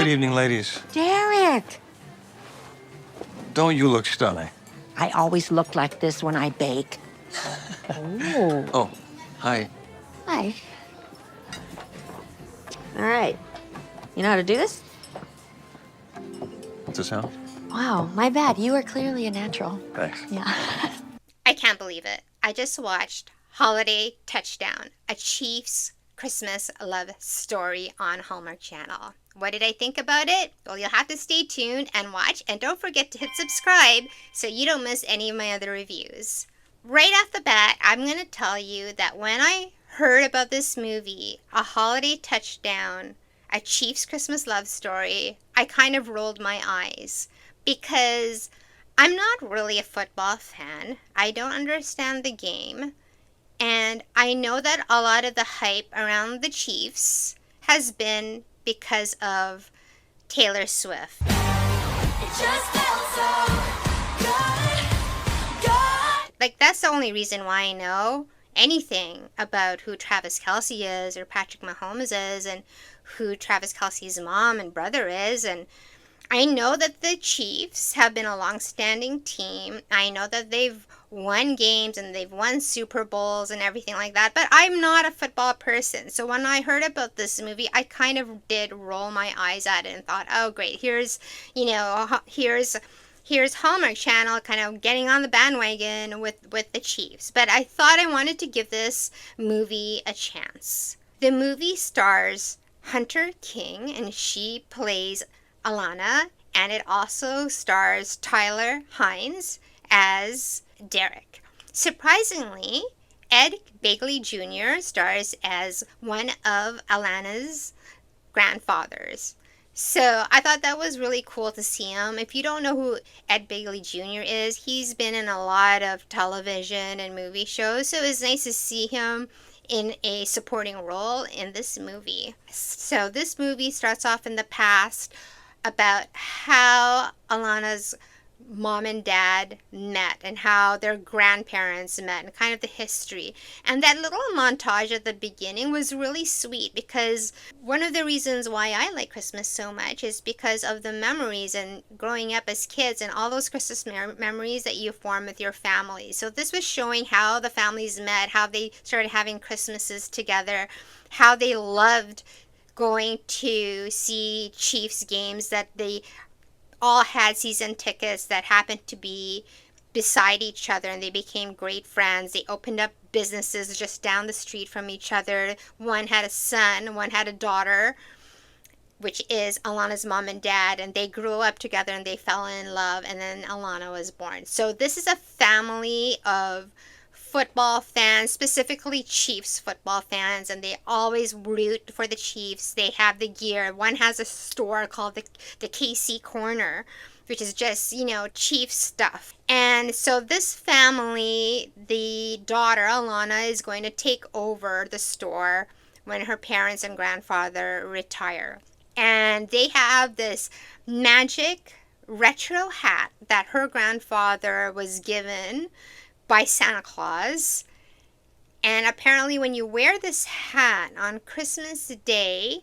Good evening, ladies. Derek! Don't you look stunning? I always look like this when I bake. Ooh. Oh, hi. Hi. All right. You know how to do this? What's the sound? Wow, my bad. You are clearly a natural. Thanks. Yeah. I can't believe it. I just watched Holiday Touchdown, a Chiefs Christmas love story on Hallmark Channel. What did I think about it? Well, you'll have to stay tuned and watch, and don't forget to hit subscribe so you don't miss any of my other reviews. Right off the bat, I'm going to tell you that when I heard about this movie, A Holiday Touchdown, a Chiefs Christmas love story, I kind of rolled my eyes because I'm not really a football fan. I don't understand the game. And I know that a lot of the hype around the Chiefs has been because of Taylor Swift. It just felt so good. Like, that's the only reason why I know anything about who Travis Kelce is or Patrick Mahomes is and who Travis Kelce's mom and brother is. And I know that the Chiefs have been a long-standing team. I know that they've won games and they've won Super Bowls and everything like that, but I'm not a football person. So when I heard about this movie, I kind of did roll my eyes at it and thought, oh great, here's Hallmark Channel kind of getting on the bandwagon with the Chiefs. But I thought I wanted to give this movie a chance. The movie stars Hunter King, and she plays Alana, and it also stars Tyler Hines as Derek. Surprisingly, Ed Begley Jr. stars as one of Alana's grandfathers. So I thought that was really cool to see him. If you don't know who Ed Begley Jr. is, he's been in a lot of television and movie shows, so it was nice to see him in a supporting role in this movie. So this movie starts off in the past about how Alana's mom and dad met and how their grandparents met and kind of the history. And that little montage at the beginning was really sweet because one of the reasons why I like Christmas so much is because of the memories and growing up as kids and all those Christmas memories that you form with your family. So this was showing how the families met, how they started having Christmases together, how they loved going to see Chiefs games, that they all had season tickets that happened to be beside each other and they became great friends. They opened up businesses just down the street from each other. One had a son, one had a daughter, which is Alana's mom and dad, and they grew up together and they fell in love, and then Alana was born. So this is a family of football fans, specifically Chiefs football fans, and they always root for the Chiefs. They have the gear. One has a store called the KC Corner, which is just, Chiefs stuff. And so this family, the daughter, Alana, is going to take over the store when her parents and grandfather retire. And they have this magic retro hat that her grandfather was given by Santa Claus. And apparently when you wear this hat on Christmas Day,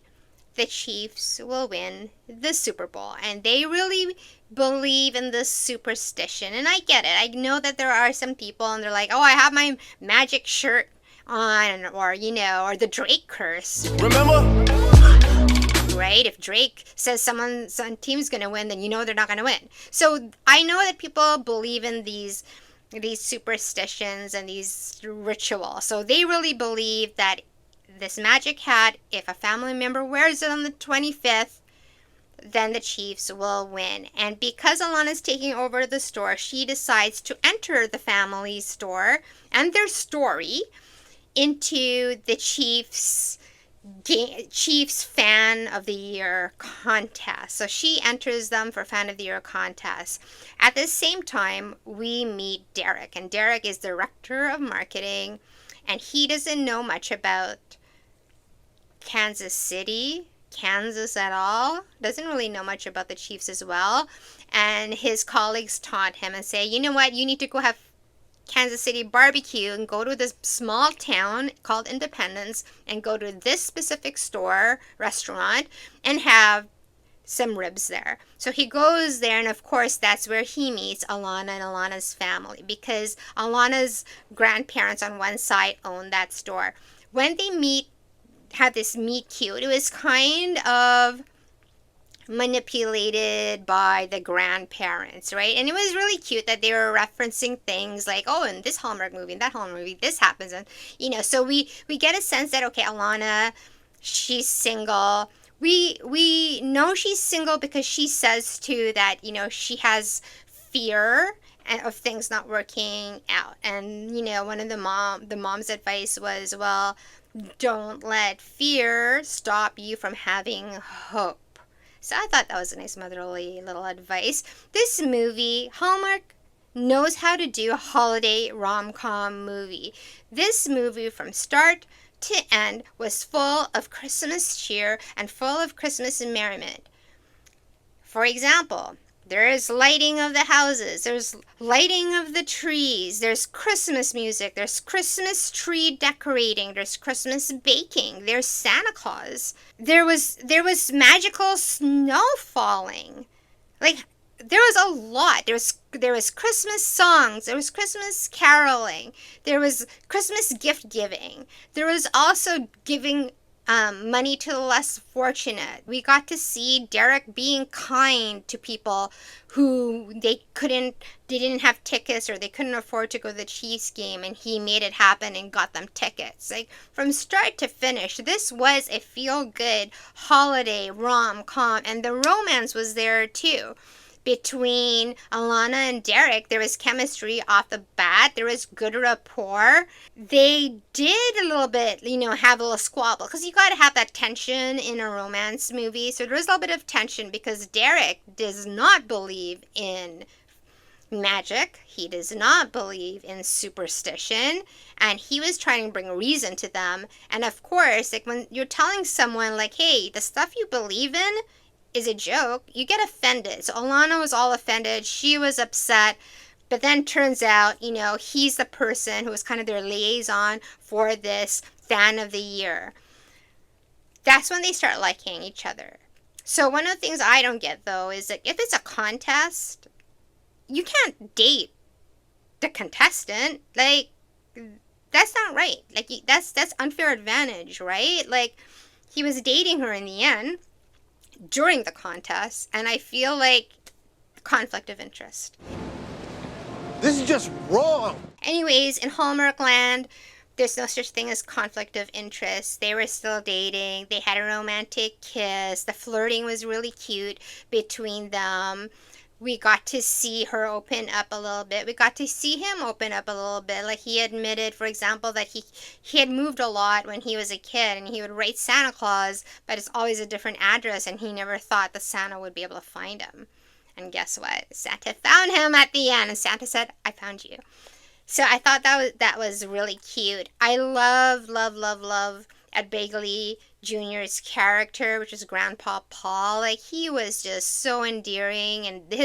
the Chiefs will win the Super Bowl. And they really believe in this superstition. And I get it. I know that there are some people and they're like, oh, I have my magic shirt on, or the Drake curse. Remember? Right? If Drake says some team's going to win, then they're not going to win. So I know that people believe in these superstitions and these rituals. So they really believe that this magic hat, if a family member wears it on the 25th, then the Chiefs will win. And because Alana's taking over the store, she decides to enter the family store and their story into the Chiefs Fan of the Year contest. So she enters them for Fan of the Year contest. At the same time, we meet Derek, and Derek is director of marketing, and he doesn't know much about Kansas at all. Doesn't really know much about the Chiefs as well. And his colleagues taught him and say, you know what, you need to go have Kansas City barbecue and go to this small town called Independence and go to this specific restaurant, and have some ribs there. So he goes there, and of course that's where he meets Alana and Alana's family, because Alana's grandparents on one side own that store. When they have this meet cute, it was kind of manipulated by the grandparents, right? And it was really cute that they were referencing things like, oh, in this Hallmark movie, in that Hallmark movie, this happens. And, so we get a sense that, okay, Alana, she's single. We know she's single because she says too that, she has fear of things not working out. And, one of the mom's advice was, well, don't let fear stop you from having hope. So I thought that was a nice motherly little advice. This movie, Hallmark knows how to do a holiday rom-com movie. This movie from start to end was full of Christmas cheer and full of Christmas merriment. For example, there is lighting of the houses, there's lighting of the trees, there's Christmas music, there's Christmas tree decorating, there's Christmas baking, there's Santa Claus. There was magical snow falling. Like, there was a lot. There was Christmas songs, there was Christmas caroling, there was Christmas gift giving. There was also giving money to the less fortunate. We got to see Derek being kind to people who they didn't have tickets, or they couldn't afford to go to the Chiefs game, and he made it happen and got them tickets. Like, from start to finish, this was a feel-good holiday rom-com, and the romance was there too. Between Alana and Derek, there was chemistry off the bat. There was good rapport. They did a little bit, have a little squabble, because you got to have that tension in a romance movie. So there was a little bit of tension because Derek does not believe in magic. He does not believe in superstition, and he was trying to bring reason to them. And of course, like, when you're telling someone like, hey, the stuff you believe in is a joke, you get offended. So Alana was all offended. She was upset. But then turns out, he's the person who was kind of their liaison for this fan of the year. That's when they start liking each other. So one of the things I don't get, though, is that if it's a contest, you can't date the contestant. Like, that's not right. Like, that's unfair advantage, right? Like, he was dating her in the end during the contest, and I feel like conflict of interest. This is just wrong. Anyways, in Hallmark land, there's no such thing as conflict of interest. They were still dating. They had a romantic kiss. The flirting was really cute between them. We got to see her open up a little bit. We got to see him open up a little bit. Like, he admitted, for example, that he had moved a lot when he was a kid, and he would write Santa Claus, but it's always a different address, and he never thought that Santa would be able to find him. And guess what? Santa found him at the end, and Santa said, I found you. So I thought that was really cute. I love Ed Begley Jr.'s character, which is Grandpa Paul. Like, he was just so endearing, and the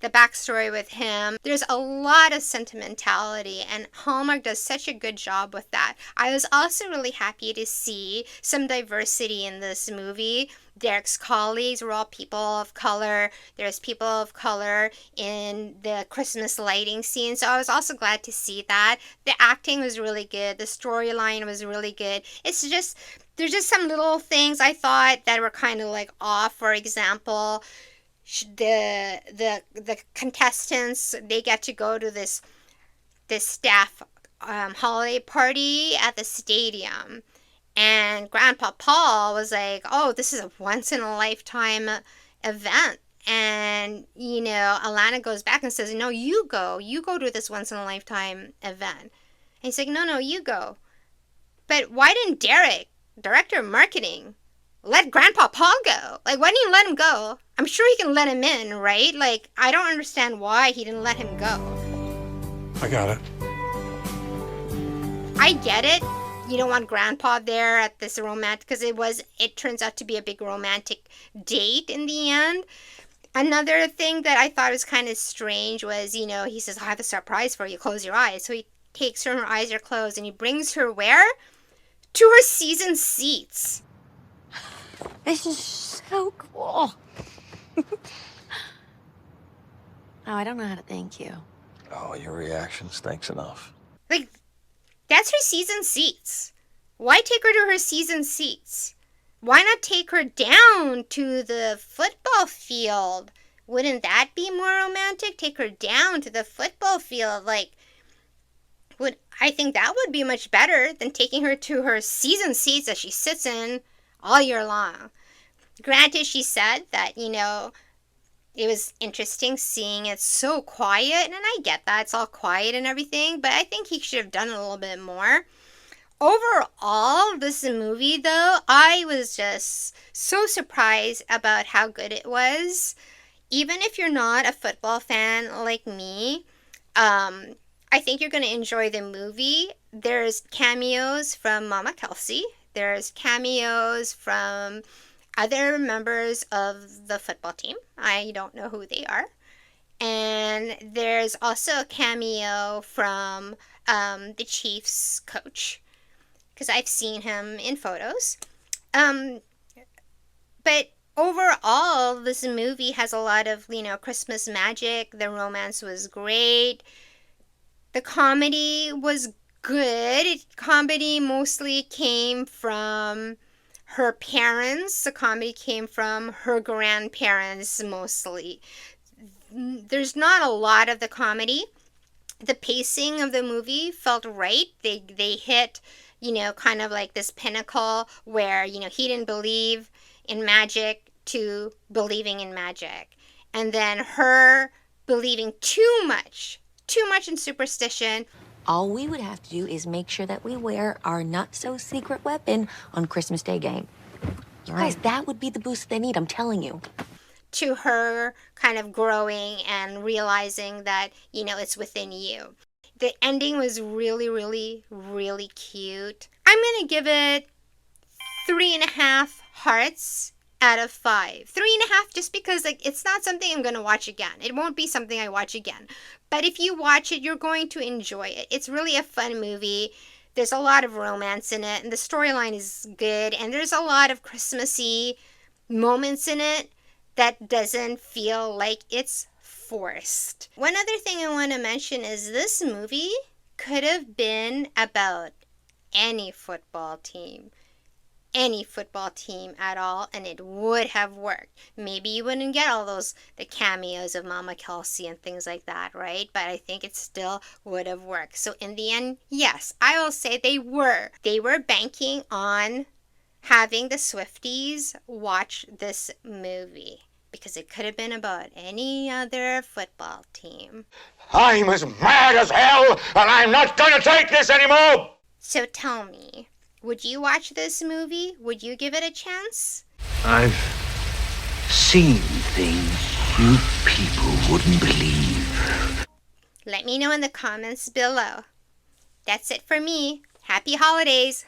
backstory with him, there's a lot of sentimentality, and Hallmark does such a good job with that. I was also really happy to see some diversity in this movie. Derek's colleagues were all people of color. There's people of color in the Christmas lighting scene. So I was also glad to see that. The acting was really good. The storyline was really good. There's just some little things I thought that were kind of like off. For example, the contestants, they get to go to this staff holiday party at the stadium. And Grandpa Paul was like, oh, this is a once-in-a-lifetime event. And, Alana goes back and says, no, you go to this once-in-a-lifetime event. And he's like, no, you go. But why didn't Derek, director of marketing, let Grandpa Paul go? Like, why didn't you let him go? I'm sure he can let him in, right? Like, I don't understand why he didn't let him go. I got it. I get it. You don't want Grandpa there at this romantic, because it turns out to be a big romantic date in the end. Another thing that I thought was kind of strange was, he says, I have a surprise for you, close your eyes. So he takes her and her eyes are closed, and he brings her where? To her season seats. This is so cool. Oh, I don't know how to thank you. Oh, your reaction stinks enough. Like, that's her season seats. Why take her to her season seats? Why not take her down to the football field? Wouldn't that be more romantic? Take her down to the football field. Like, I think that would be much better than taking her to her season seats that she sits in all year long. Granted, she said that, it was interesting seeing it so quiet, and I get that it's all quiet and everything, but I think he should have done a little bit more. Overall, this movie, though, I was just so surprised about how good it was. Even if you're not a football fan like me, I think you're going to enjoy the movie. There's cameos from Mama Kelce. There's cameos from other members of the football team. I don't know who they are. And there's also a cameo from the Chiefs coach, because I've seen him in photos. But overall, this movie has a lot of, Christmas magic. The romance was great. The comedy was good. Comedy mostly came from her parents. The comedy came from her grandparents mostly. There's not a lot of the comedy. The pacing of the movie felt right. They hit, kind of like this pinnacle where, he didn't believe in magic to believing in magic. And then her believing too much in superstition. All we would have to do is make sure that we wear our not-so-secret weapon on Christmas Day game. You guys, that would be the boost they need, I'm telling you. To her kind of growing and realizing that, it's within you. The ending was really, really, really cute. I'm going to give it 3.5 hearts out of 5. 3.5 just because it's not something I'm going to watch again. It won't be something I watch again. But if you watch it, you're going to enjoy it. It's really a fun movie. There's a lot of romance in it, and the storyline is good, and there's a lot of Christmassy moments in it that doesn't feel like it's forced. One other thing I want to mention is this movie could have been about any football team at all, and it would have worked. Maybe you wouldn't get all the cameos of Mama Kelce and things like that, right? But I think it still would have worked. So in the end, yes, I will say they were banking on having the Swifties watch this movie, because it could have been about any other football team. I'm as mad as hell, and I'm not gonna take this anymore! So tell me, would you watch this movie? Would you give it a chance? I've seen things you people wouldn't believe. Let me know in the comments below. That's it for me. Happy holidays!